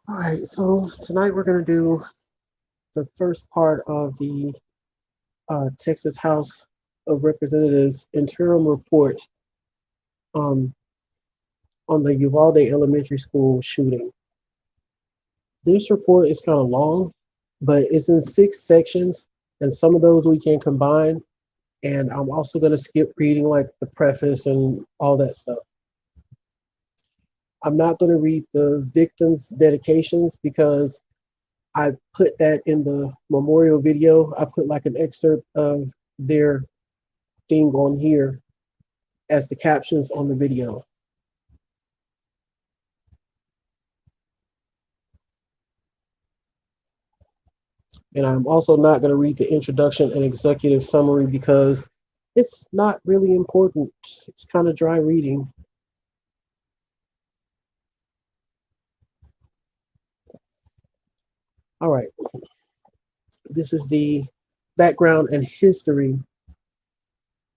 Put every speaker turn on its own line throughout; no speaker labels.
All right, so tonight we're going to do the first part of the Texas House of Representatives interim report um, on the Uvalde Elementary School shooting. This report is kind of long, but it's in 6 sections, and some of those we can combine. And I'm also going to skip reading like the preface and all that stuff. I'm not going to read the victims' dedications because I put that in the memorial video. I put like an excerpt of their thing on here as the captions on the video. And I'm also not going to read the introduction and executive summary because it's not really important. It's kind of dry reading. All right. This is the background and history.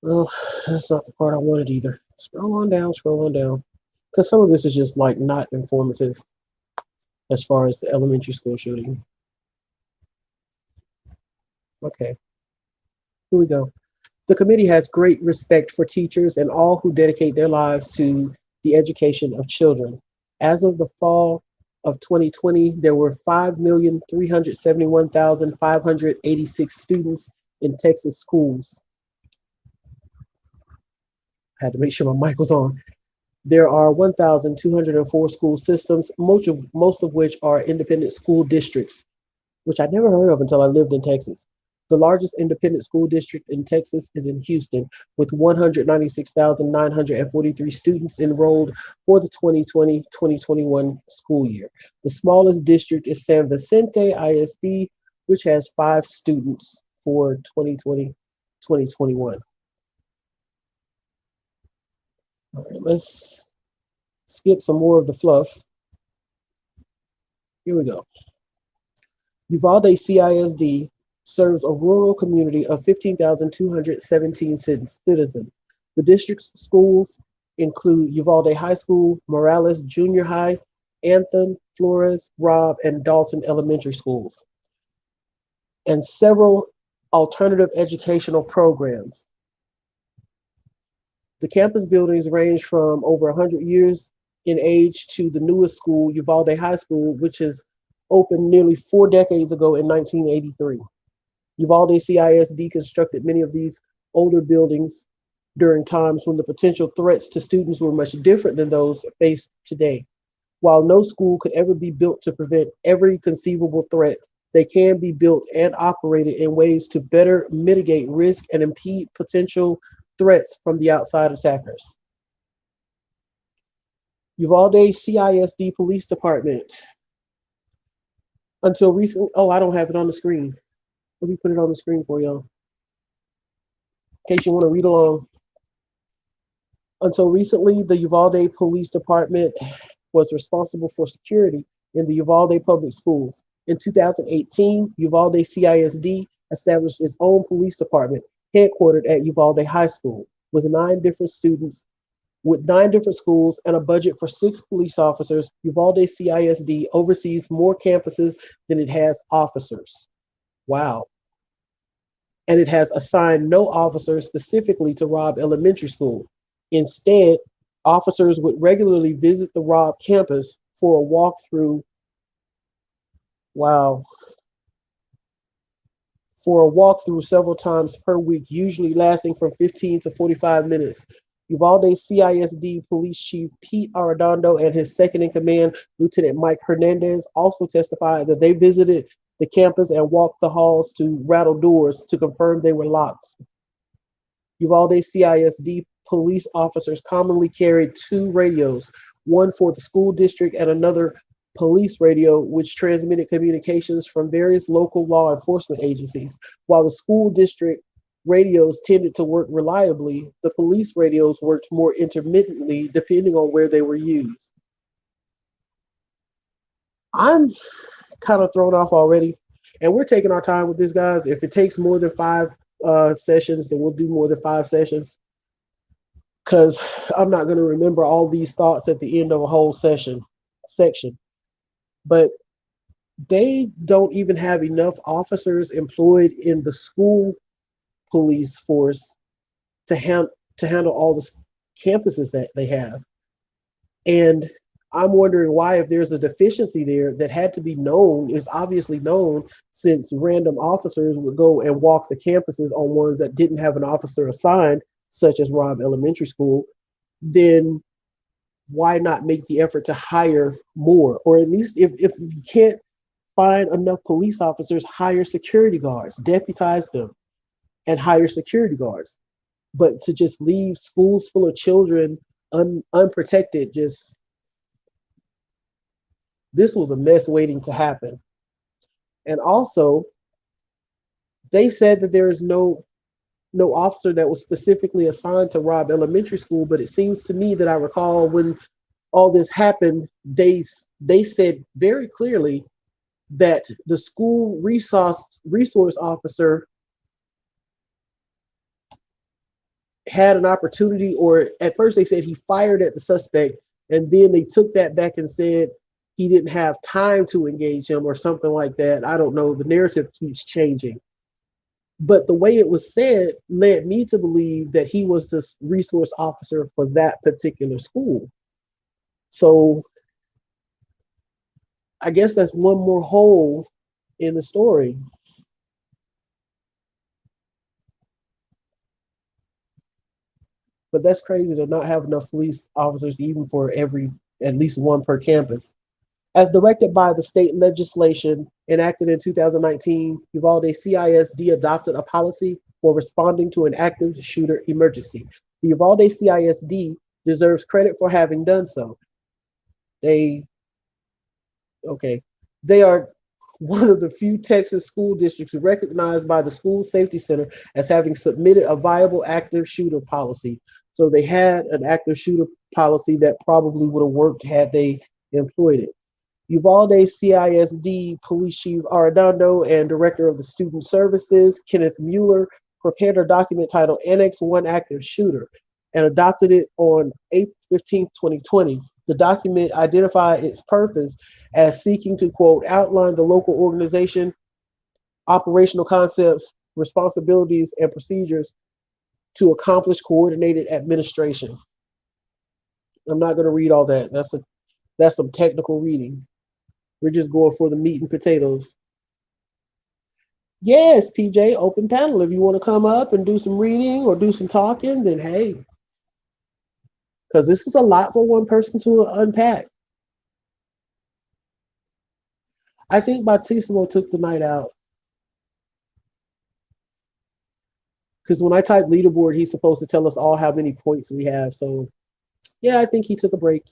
Well, that's not the part I wanted either. Scroll on down. Because some of this is just like not informative as far as the elementary school shooting. Okay, here we go. The committee has great respect for teachers and all who dedicate their lives to the education of children. As of the fall of 2020, there were 5,371,586 students in Texas schools. I had to make sure my mic was on. There are 1,204 school systems, most of which are independent school districts, which I never heard of until I lived in Texas. The largest independent school district in Texas is in Houston, with 196,943 students enrolled for the 2020-2021 school year. The smallest district is San Vicente ISD, which has 5 students for 2020-2021. All right, let's skip some more of the fluff. Here we go. Uvalde CISD serves a rural community of 15,217 citizens. The district's schools include Uvalde High School, Morales Junior High, Anthem, Flores, Robb, and Dalton Elementary Schools, and several alternative educational programs. The campus buildings range from over 100 years in age to the newest school, Uvalde High School, which is opened nearly 4 decades ago in 1983. Uvalde CISD constructed many of these older buildings during times when the potential threats to students were much different than those faced today. While no school could ever be built to prevent every conceivable threat, they can be built and operated in ways to better mitigate risk and impede potential threats from the outside attackers. Uvalde CISD Police Department. Until recently, oh, I don't have it on the screen. Let me put it on the screen for y'all, in case you want to read along. Until recently, the Uvalde Police Department was responsible for security in the Uvalde Public Schools. In 2018, Uvalde CISD established its own police department, headquartered at Uvalde High School, with 9 different schools and a budget for 6 police officers. Uvalde CISD oversees more campuses than it has officers. Wow. And it has assigned no officers specifically to Robb Elementary School. Instead, officers would regularly visit the Robb campus for a walkthrough. Wow. For a walkthrough several times per week, usually lasting from 15 to 45 minutes. Uvalde CISD Police Chief Pete Arredondo and his second in command, Lieutenant Mike Hernandez, also testified that they visited the campus and walked the halls to rattle doors to confirm they were locked. Uvalde CISD police officers commonly carried 2 radios, one for the school district and another police radio, which transmitted communications from various local law enforcement agencies. While the school district radios tended to work reliably, the police radios worked more intermittently depending on where they were used. I'm kind of thrown off already, and we're taking our time with this, guys. If it takes more than 5 sessions, then we'll do more than 5 sessions, because I'm not going to remember all these thoughts at the end of a whole section. but they don't even have enough officers employed in the school police force to handle all the campuses that they have. And I'm wondering why, if there's a deficiency there that had to be known, is obviously known, since random officers would go and walk the campuses on ones that didn't have an officer assigned, such as Robb Elementary School, then why not make the effort to hire more? Or at least, if you can't find enough police officers, hire security guards, deputize them, and hire security guards. But to just leave schools full of children unprotected, just, this was a mess waiting to happen. And also, they said that there is no officer that was specifically assigned to Robb Elementary School, but it seems to me that I recall when all this happened, they said very clearly that the school resource officer had an opportunity, or at first they said he fired at the suspect, and then they took that back and said he didn't have time to engage him or something like that. I don't know. The narrative keeps changing. But the way it was said led me to believe that he was the resource officer for that particular school. So I guess that's one more hole in the story. But that's crazy to not have enough police officers even for at least one per campus. As directed by the state legislation enacted in 2019, Uvalde CISD adopted a policy for responding to an active shooter emergency. The Uvalde CISD deserves credit for having done so. They are one of the few Texas school districts recognized by the School Safety Center as having submitted a viable active shooter policy. So they had an active shooter policy that probably would have worked had they employed it. Uvalde CISD Police Chief Arredondo and Director of the Student Services, Kenneth Mueller, prepared a document titled Annex 1 Active Shooter and adopted it on April 15, 2020. The document identified its purpose as seeking to, quote, outline the local organization, operational concepts, responsibilities, and procedures to accomplish coordinated administration. I'm not going to read all that. That's some technical reading. We're just going for the meat and potatoes. Yes, PJ, open panel. If you want to come up and do some reading or do some talking, then hey, because this is a lot for one person to unpack. I think Bautista took the night out. Because when I type leaderboard, he's supposed to tell us all how many points we have. So, yeah, I think he took a break.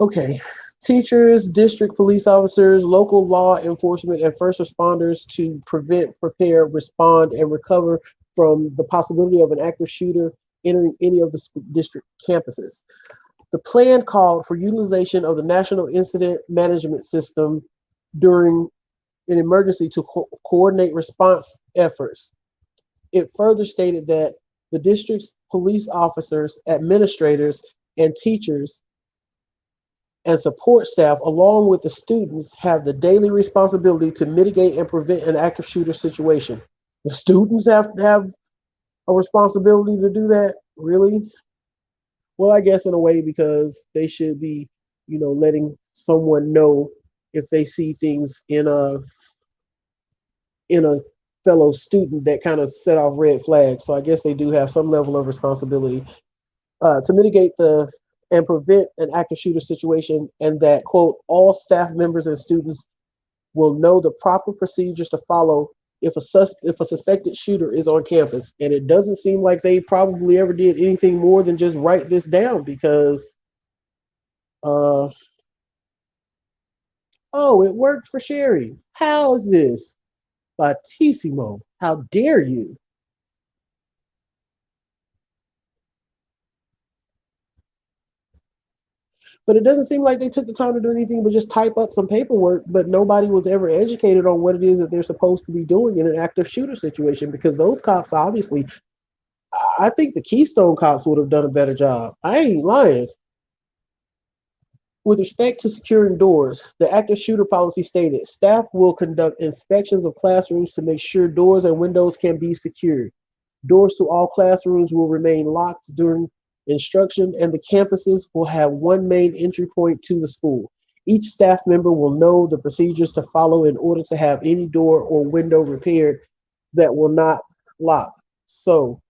Okay. Teachers, district police officers, local law enforcement, and first responders to prevent, prepare, respond, and recover from the possibility of an active shooter entering any of the district campuses. The plan called for utilization of the National Incident Management System during an emergency to coordinate response efforts. It further stated that the district's police officers, administrators, and teachers and support staff, along with the students, have the daily responsibility to mitigate and prevent an active shooter situation. The students have to have a responsibility to do that? Really? Well, I guess in a way, because they should be, letting someone know if they see things in a fellow student that kind of set off red flags. So I guess they do have some level of responsibility to mitigate and prevent an active shooter situation, and that, quote, all staff members and students will know the proper procedures to follow if a suspected shooter is on campus. And it doesn't seem like they probably ever did anything more than just write this down, because oh, it worked for Sherry. How is this? Bautissimo, how dare you? But it doesn't seem like they took the time to do anything but just type up some paperwork, but nobody was ever educated on what it is that they're supposed to be doing in an active shooter situation, because those cops obviously, I think the Keystone cops would have done a better job. I ain't lying. With respect to securing doors, the active shooter policy stated staff will conduct inspections of classrooms to make sure doors and windows can be secured. Doors to all classrooms will remain locked during instruction, and the campuses will have one main entry point to the school. Each staff member will know the procedures to follow in order to have any door or window repaired that will not lock. So,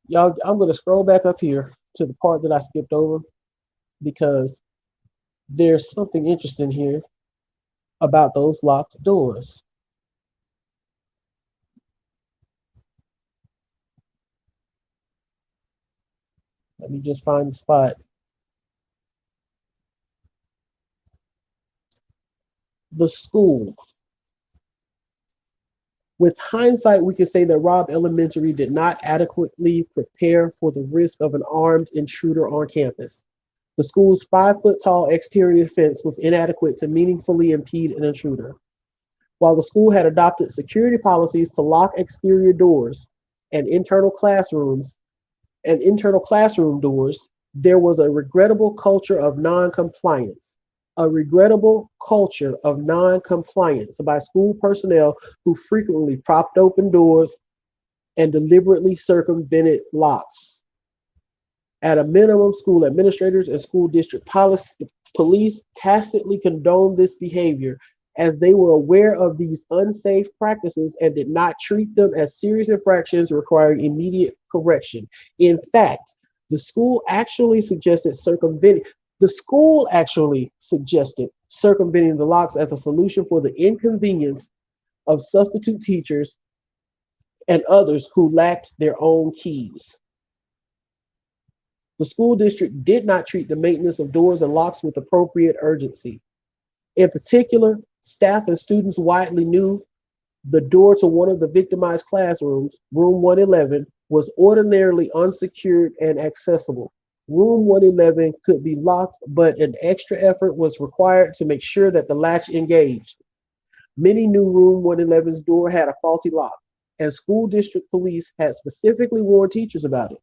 y'all, I'm going to scroll back up here to the part that I skipped over because there's something interesting here about those locked doors. Let me just find the spot. The school. With hindsight, we can say that Robb Elementary did not adequately prepare for the risk of an armed intruder on campus. The school's 5-foot tall exterior fence was inadequate to meaningfully impede an intruder. While the school had adopted security policies to lock exterior doors and internal classroom doors, there was a regrettable culture of non-compliance. A regrettable culture of non-compliance by school personnel who frequently propped open doors and deliberately circumvented locks. At a minimum, school administrators and school district police tacitly condoned this behavior as they were aware of these unsafe practices and did not treat them as serious infractions requiring immediate correction. In fact, the school actually suggested circumventing the locks as a solution for the inconvenience of substitute teachers and others who lacked their own keys. The school district did not treat the maintenance of doors and locks with appropriate urgency. In particular, staff and students widely knew the door to one of the victimized classrooms, room 111, was ordinarily unsecured and accessible. Room 111 could be locked, but an extra effort was required to make sure that the latch engaged. Many knew room 111's door had a faulty lock, and school district police had specifically warned teachers about it.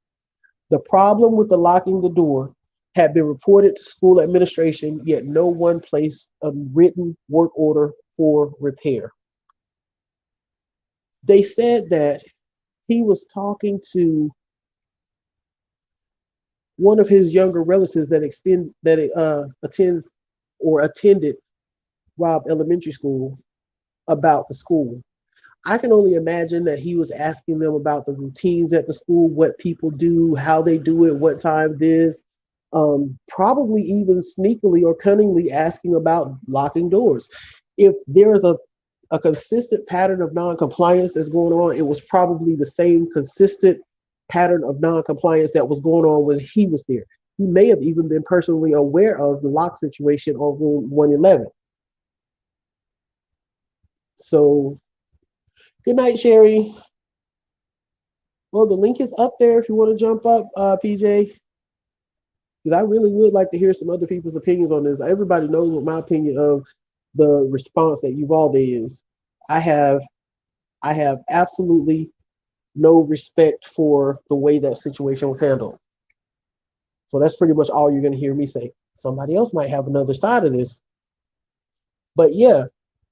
The problem with the locking the door had been reported to school administration, yet no one placed a written work order for repair. They said that he was talking to one of his younger relatives attended Robb Elementary School about the school. I can only imagine that he was asking them about the routines at the school, what people do, how they do it, what time it is, probably even sneakily or cunningly asking about locking doors. If there is a consistent pattern of non-compliance that's going on, it was probably the same consistent pattern of non-compliance that was going on when he was there. He may have even been personally aware of the lock situation on room 111. So, good night, Sherry. Well, the link is up there if you want to jump up, PJ. Because I really would like to hear some other people's opinions on this. Everybody knows what my opinion of the response at Uvalde is. I have absolutely no respect for the way that situation was handled. So that's pretty much all you're going to hear me say. Somebody else might have another side of this. But yeah,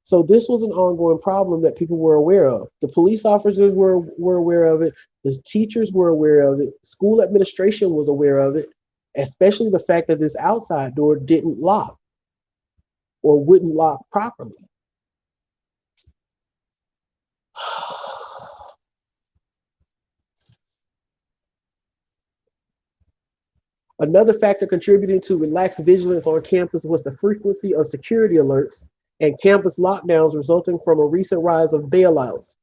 so this was an ongoing problem that people were aware of. The police officers were aware of it. The teachers were aware of it. School administration was aware of it, especially the fact that this outside door didn't lock or wouldn't lock properly. Another factor contributing to relaxed vigilance on campus was the frequency of security alerts and campus lockdowns resulting from a recent rise of bailouts,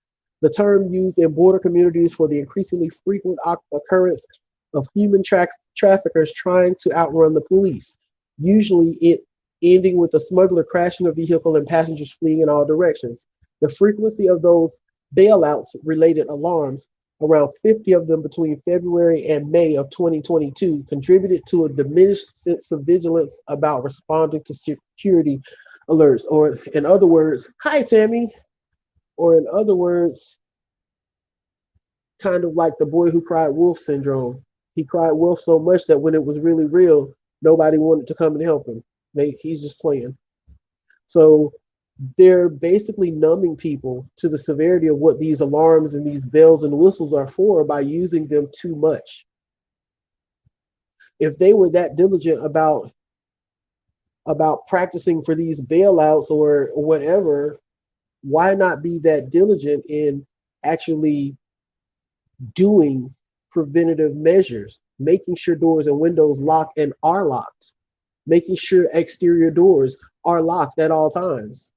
the term used in border communities for the increasingly frequent occurrence of human traffickers trying to outrun the police, usually it ending with a smuggler crashing a vehicle and passengers fleeing in all directions. The frequency of those bailouts related alarms, around 50 of them between February and May of 2022, contributed to a diminished sense of vigilance about responding to security alerts. Or in other words, hi Tammy, or in other words, kind of like the boy who cried wolf syndrome. He cried wolf so much that when it was really real, Nobody wanted to come and help him. He's just playing. So they're basically numbing people to the severity of what these alarms and these bells and whistles are for by using them too much. If they were that diligent about practicing for these bailouts or whatever, why not be that diligent in actually doing preventative measures, making sure doors and windows lock and are locked, making sure exterior doors are locked at all times,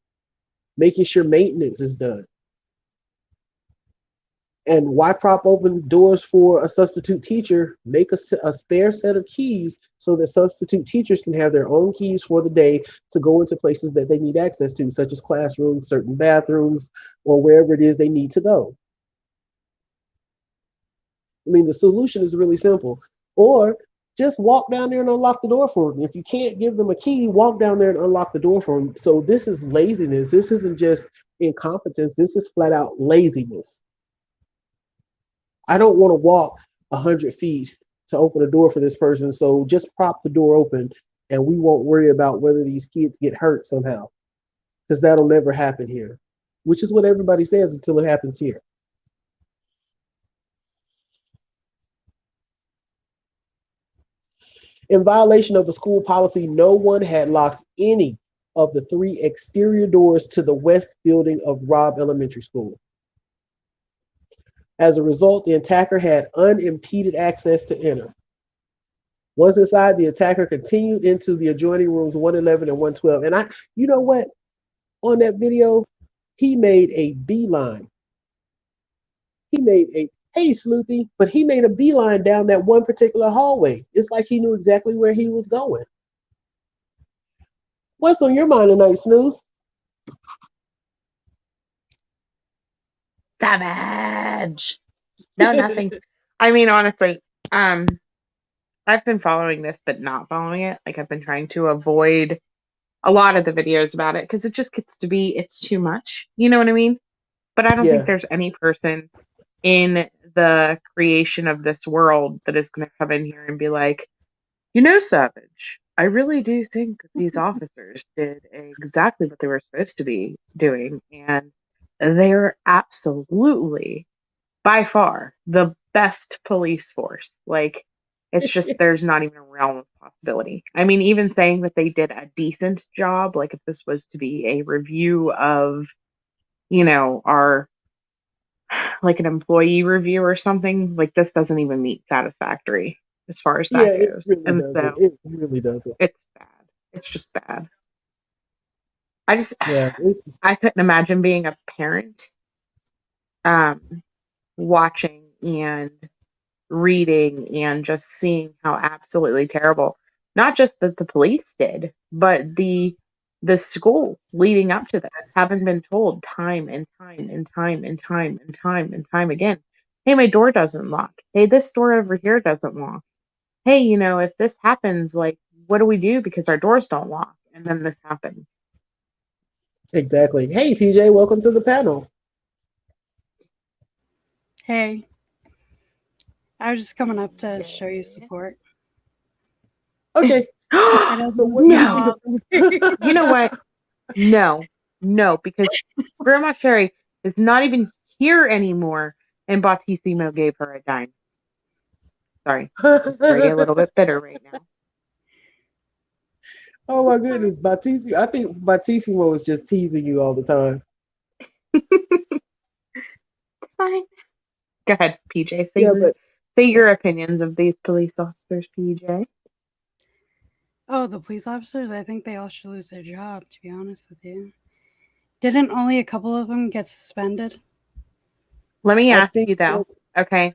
making sure maintenance is done. And why prop open doors for a substitute teacher? Make a spare set of keys so that substitute teachers can have their own keys for the day to go into places that they need access to, such as classrooms, certain bathrooms, or wherever it is they need to go. I mean, the solution is really simple. Or just walk down there and unlock the door for them. If you can't give them a key, walk down there and unlock the door for them. So this is laziness. This isn't just incompetence. This is flat out laziness. I don't want to walk 100 feet to open a door for this person. So just prop the door open and we won't worry about whether these kids get hurt somehow. Because that'll never happen here, which is what everybody says until it happens here. In violation of the school policy, no one had locked any of the 3 exterior doors to the west building of Robb Elementary School. As a result, the attacker had unimpeded access to enter. Once inside, the attacker continued into the adjoining rooms 111 and 112. And you know what? On that video, he made a beeline. Hey, Sleuthy, but he made a beeline down that one particular hallway. It's like he knew exactly where he was going. What's on your mind tonight, Snoop?
Savage. No, nothing. I mean, honestly, I've been following this, but not following it. Like, I've been trying to avoid a lot of the videos about it because it just gets to be, it's too much. You know what I mean? But I don't think
Yeah,
there's any person in the creation of this world that is going to come in here and be like, Savage, I really do think that these officers did exactly what they were supposed to be doing. And they're absolutely by far the best police force. Like, it's just there's not even a realm of possibility. I mean, even saying that they did a decent job, like if this was to be a review of, our like an employee review or something, like this doesn't even meet satisfactory as far as
yeah,
that
it
goes.
really
And
doesn't.
so
It really doesn't.
it's bad. It's just bad. I just
Yeah,
I couldn't imagine being a parent um watching and reading and just seeing how absolutely terrible not just that the police did, but the school leading up to this, having been told time and time and time and time and time and time again, hey, my door doesn't lock. Hey, this door over here doesn't lock. Hey, if this happens, like, what do we do because our doors don't lock? And then this happens.
exactly. Hey, PJ, welcome to the panel.
Hey, I was just coming up to show you
PJ.
support.
Okay.
I
So
doesn't
what do you
mean
need
No.
all.
to
You know what? No, no, because Grandma Sherry is not even here anymore, and Bautissimo gave her a dime. Sorry, just very a little bit bitter right now.
Oh my
It's fine.
goodness, Batissimo. I think Batissimo was just teasing you all the time.
It's fine. Go ahead, PJ.
Yeah, but
Say your opinions of these police officers, PJ.
Oh, the police officers, I think they all should lose their job, to be honest with you. Didn't only a couple of them get suspended?
Let me
I
ask
think
you
that
though. Okay,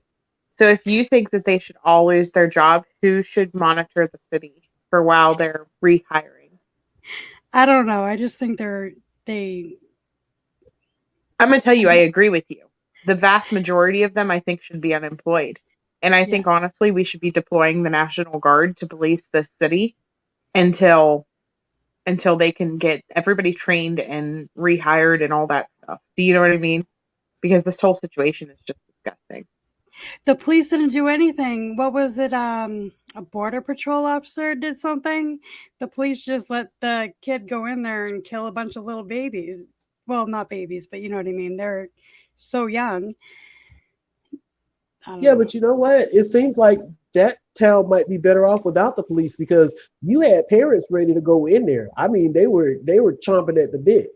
so if you think that they should all lose their job, who should monitor the city for while they're rehiring?
I don't know. I just think they,
I'm going to tell
I
you, I
don't,
agree with you. The vast majority of them, I think, should be unemployed. And I
yeah.
think, honestly, we should be deploying the National Guard to police this city until they can get everybody trained and rehired and all that stuff. Do you know what I mean? Because this whole situation is just disgusting.
The police didn't do anything. What was it? a border patrol officer did something, the police just let the kid go in there and kill a bunch of little babies. Well, not babies, but you know what I mean. They're so young. I don't
Yeah,
know.
but you know what? It seems like that town might be better off without the police because you had parents ready to go in there. I mean, they were chomping at the bit.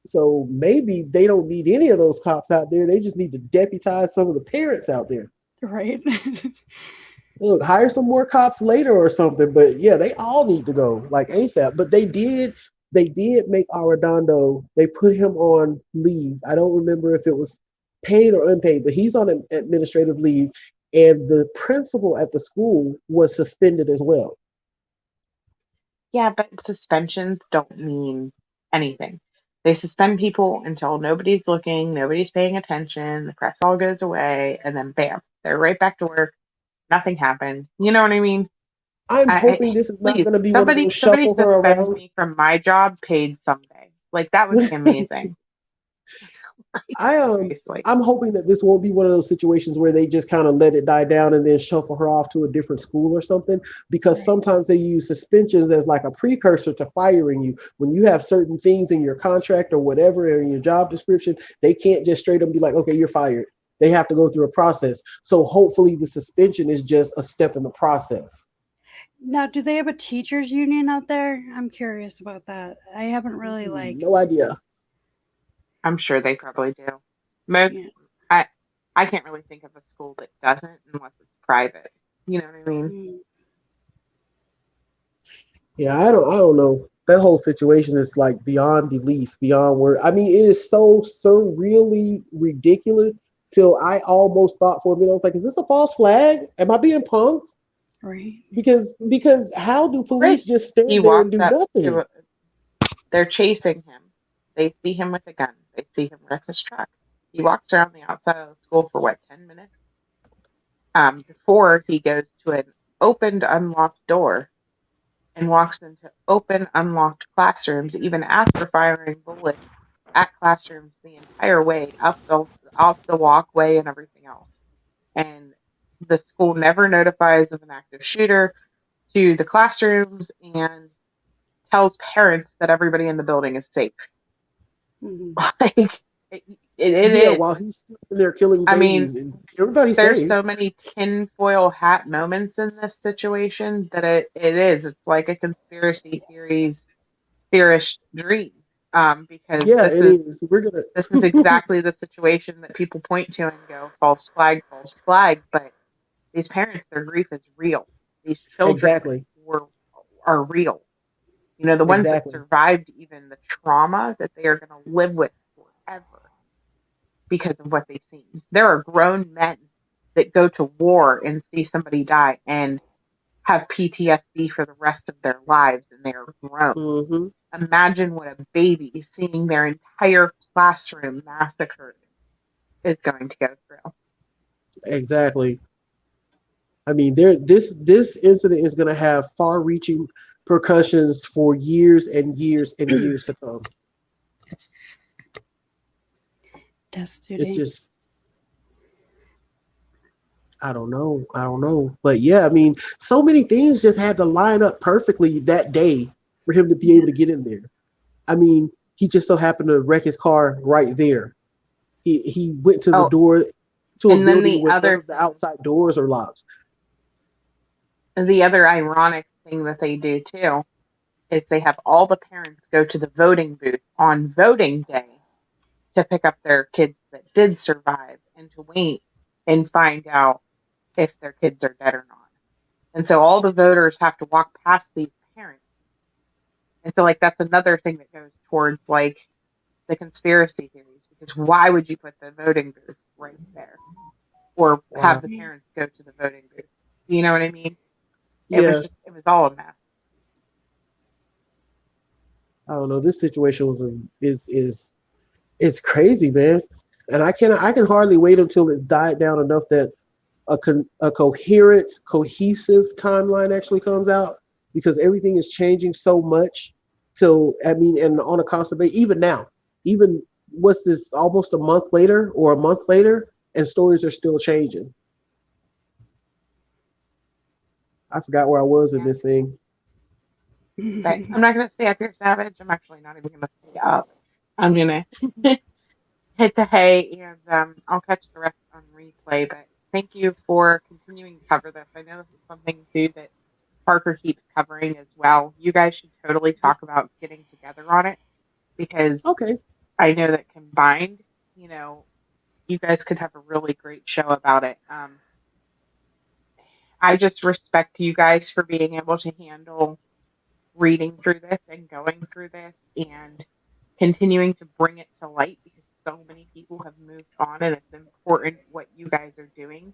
So maybe they don't need any of those cops out there. They just need to deputize some of the parents out there.
Right?
Look, hire some more cops later or something. But yeah, they all need to go like ASAP. But they did make Arredondo. They put him on leave. I don't remember if it was paid or unpaid, but he's on an administrative leave. And the principal at the school was suspended as well.
Yeah, but suspensions don't mean anything. They suspend people until nobody's looking, nobody's paying attention, the press all goes away, and then bam, they're right back to work. Nothing happened. You know what I mean?
I'm
I
hoping this is not
please,
going to be one of those
somebody
shuffle her
suspend
around.
me from my job paid someday. Like that would be amazing. Like,
I
seriously.
I'm hoping that this won't be one of those situations where they just kind of let it die down and then shuffle her off to a different school or something. Because
Right.
sometimes they use suspensions as like a precursor to firing you. When you have certain things in your contract or whatever or in your job description, they can't just straight up be like, okay, you're fired. They have to go through a process. So hopefully the suspension is just a step in the process.
Now, do they have a teachers union out there? I'm curious about that. I haven't really like,
No idea.
I'm sure they probably do. Most
yeah.
I I can't really think of a school that doesn't unless it's private. You know what I mean?
Mm,
Yeah, I don't know. That whole situation is like beyond belief, beyond word. I mean, it is so really ridiculous till I almost thought for a minute, I was like, is this a false flag? Am I being punked?
right.
Because how do
Right.
police just
He
stand there and
walks
do
up to
nothing?
they're chasing him. They see him with a gun. They see him wreck his truck. He walks around the outside of the school for what, 10 minutes? Before he goes to an opened, unlocked door and walks into open, unlocked classrooms, even after firing bullets at classrooms the entire way up the walkway and everything else. And the school never notifies of an active shooter to the classrooms and tells parents that everybody in the building is safe.
Hmm.
Like it
Yeah,
is.
while he's still in there killing
I mean,
babies and everybody's
there's
safe.
so many tinfoil hat moments in this situation that it is. It's like a conspiracy theorist dream. Because
Yeah, it is. We're gonna
this is exactly the situation that people point to and go, false flag, false flag. But these parents, their grief is real. These children
exactly,
were are real. You know, the ones that
exactly.
survived even the trauma that they are going to live with forever because of what they've seen. There are grown men that go to war and see somebody die and have PTSD for the rest of their lives and they are grown.
Hmm.
Imagine what a baby seeing their entire classroom massacred is going to go through.
Exactly. I mean, this incident is going to have far-reaching repercussions for years and years and years to come.
Death
It's
duty.
just, I don't know, but yeah, I mean, so many things just had to line up perfectly that day for him to be
Yeah.
able to get in there. I mean, he just so happened to wreck his car right there. He went to the
Oh,
door to a
and then
building where none of the outside doors are locked.
the other ironic thing that they do too is they have all the parents go to the voting booth on voting day to pick up their kids that did survive and to wait and find out if their kids are dead or not. And so all the voters have to walk past these parents. And so like that's another thing that goes towards like the conspiracy theories because why would you put the voting booth right there or have
Wow.
the
Yeah.
parents go to the voting booth? You know what I mean?
Yeah,
It was all a mess.
I don't know. This situation was is it's crazy, man. And I can hardly wait until it's died down enough that a coherent, cohesive timeline actually comes out because everything is changing so much. So I mean, and on a constant basis, even now, even what's this almost a month later or a month later, and stories are still changing. I forgot where I was in this thing.
But I'm not going to stay up here, Savage. I'm actually not even going to stay up. I'm going to hit the hay, and I'll catch the rest on replay. But thank you for continuing to cover this. I know this is something, too, that Parker keeps covering as well. You guys should totally talk about getting together on it, because
Okay.
I know that combined, you guys could have a really great show about it. I just respect you guys for being able to handle reading through this and going through this and continuing to bring it to light, because so many people have moved on, and it's important what you guys are doing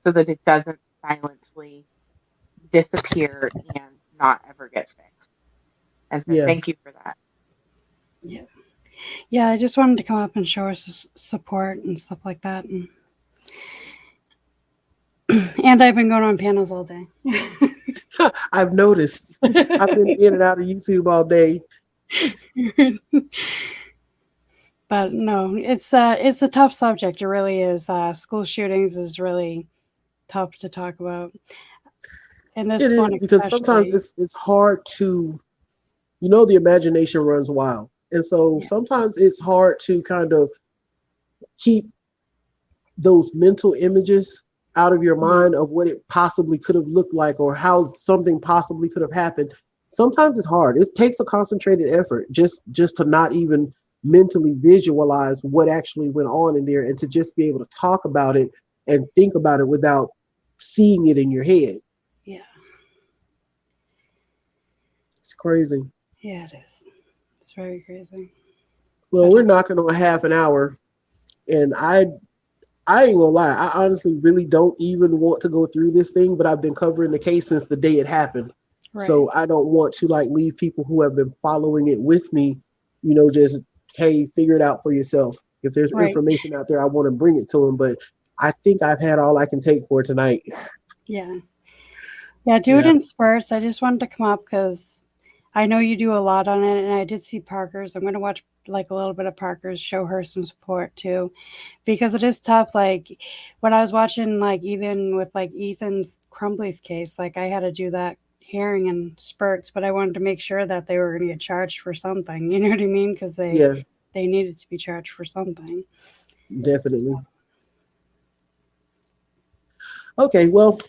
so that it doesn't silently disappear and not ever get fixed. And so
Yeah.
thank you for that.
Yeah. Yeah, I just wanted to come up and show us support and stuff like that. And I've been going on panels all day.
I've noticed. I've been in and out of YouTube all day.
But no, it's a tough subject. It really is. School shootings is really tough to talk about, and this
It is,
one
because sometimes
especially.
it's hard to, the imagination runs wild. And so
Yeah.
sometimes it's hard to kind of keep those mental images out of your
Mhm.
mind of what it possibly could have looked like or how something possibly could have happened. Sometimes it's hard. It takes a concentrated effort just to not even mentally visualize what actually went on in there, and to just be able to talk about it and think about it without seeing it in your head.
Yeah.
It's crazy.
Yeah, it is. It's very crazy.
Well,
But
we're knocking on half an hour, and I ain't gonna lie. I honestly really don't even want to go through this thing, but I've been covering the case since the day it happened.
right.
So I don't want to leave people who have been following it with me, just, hey, figure it out for yourself. If there's
Right.
information out there, I want to bring it to them. But I think I've had all I can take for tonight.
Yeah. Yeah, do it
Yeah.
in spurts. I just wanted to come up because I know you do a lot on it, and I did see Parker's. I'm going to watch like a little bit of Parker's, show her some support too, because it is tough. Like when I was watching, like even with like Ethan's Crumbly's case, like I had to do that hearing in spurts, but I wanted to make sure that they were going to get charged for something. You know what I mean? Because
Yeah,
they needed to be charged for something.
definitely. Okay, well,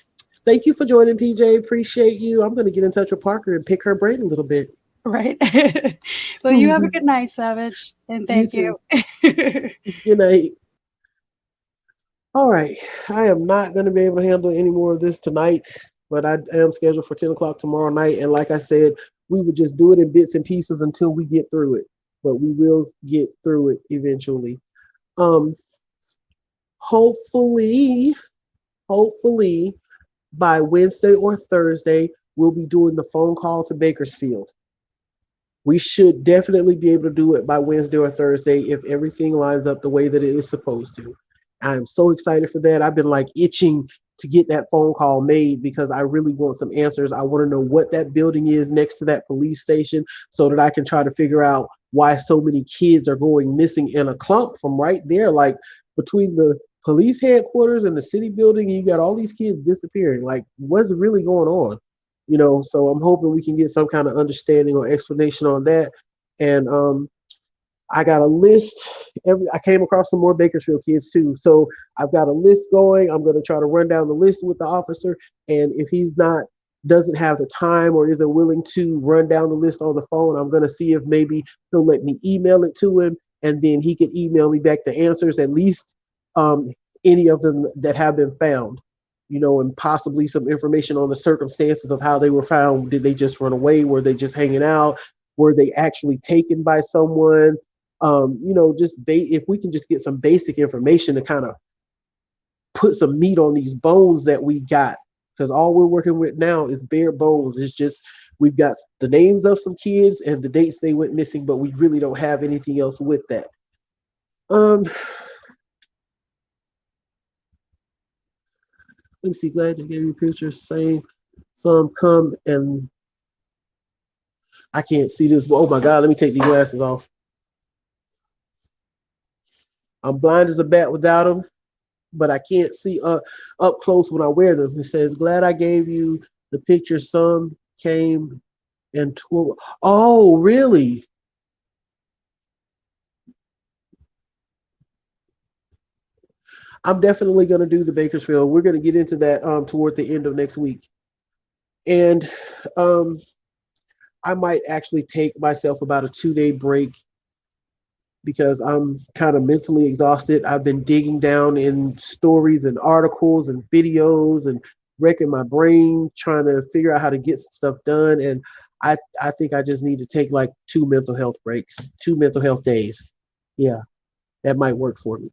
thank you for joining, PJ. Appreciate you. I'm going to get in touch with Parker and pick her brain a little bit.
Right. Well, you have a good night, Savage, and
You
thank
too.
you.
Good night. All right. I am not going to be able to handle any more of this tonight, but I am scheduled for 10 o'clock tomorrow night. And like I said, we would just do it in bits and pieces until we get through it. But we will get through it eventually. Um, hopefully, hopefully by Wednesday or Thursday, we'll be doing the phone call to Bakersfield. We should definitely be able to do it by Wednesday or Thursday if everything lines up the way that it is supposed to. I'm so excited for that. I've been itching to get that phone call made because I really want some answers. I want to know what that building is next to that police station so that I can try to figure out why so many kids are going missing in a clump from right there, between the police headquarters and the city building. You got all these kids disappearing. What's really going on? So I'm hoping we can get some kind of understanding or explanation on that. And I got a list. I came across some more Bakersfield kids too, so I've got a list going. I'm going to try to run down the list with the officer, and if he's doesn't have the time or isn't willing to run down the list on the phone, I'm going to see if maybe he'll let me email it to him, and then he can email me back the answers, at least um, any of them that have been found, and possibly some information on the circumstances of how they were found. Did they just run away? Were they just hanging out? Were they actually taken by someone? If we can just get some basic information to kind of put some meat on these bones that we got, because all we're working with now is bare bones. It's just we've got the names of some kids and the dates they went missing, but we really don't have anything else with that. Let me see. Glad you gave me pictures. Saying some come and I can't see this. Oh my God! Let me take these glasses off. I'm blind as a bat without them, but I can't see up close when I wear them. It says, glad I gave you The picture some came and tore. Oh, really? I'm definitely going to do the Bakersfield. We're going to get into that toward the end of next week. And um, I might actually take myself about a 2 day break because I'm kind of mentally exhausted. I've been digging down in stories and articles and videos and wrecking my brain trying to figure out how to get some stuff done. And I think I just need to take like 2 mental health breaks, 2 mental health days. Yeah, that might work for me.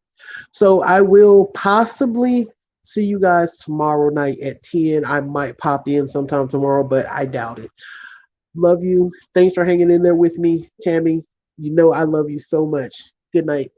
So I will possibly see you guys tomorrow night at 10. I might pop in sometime tomorrow, but I doubt it. Love you. Thanks for hanging in there with me, Tammy. You know I love you so much. Good night.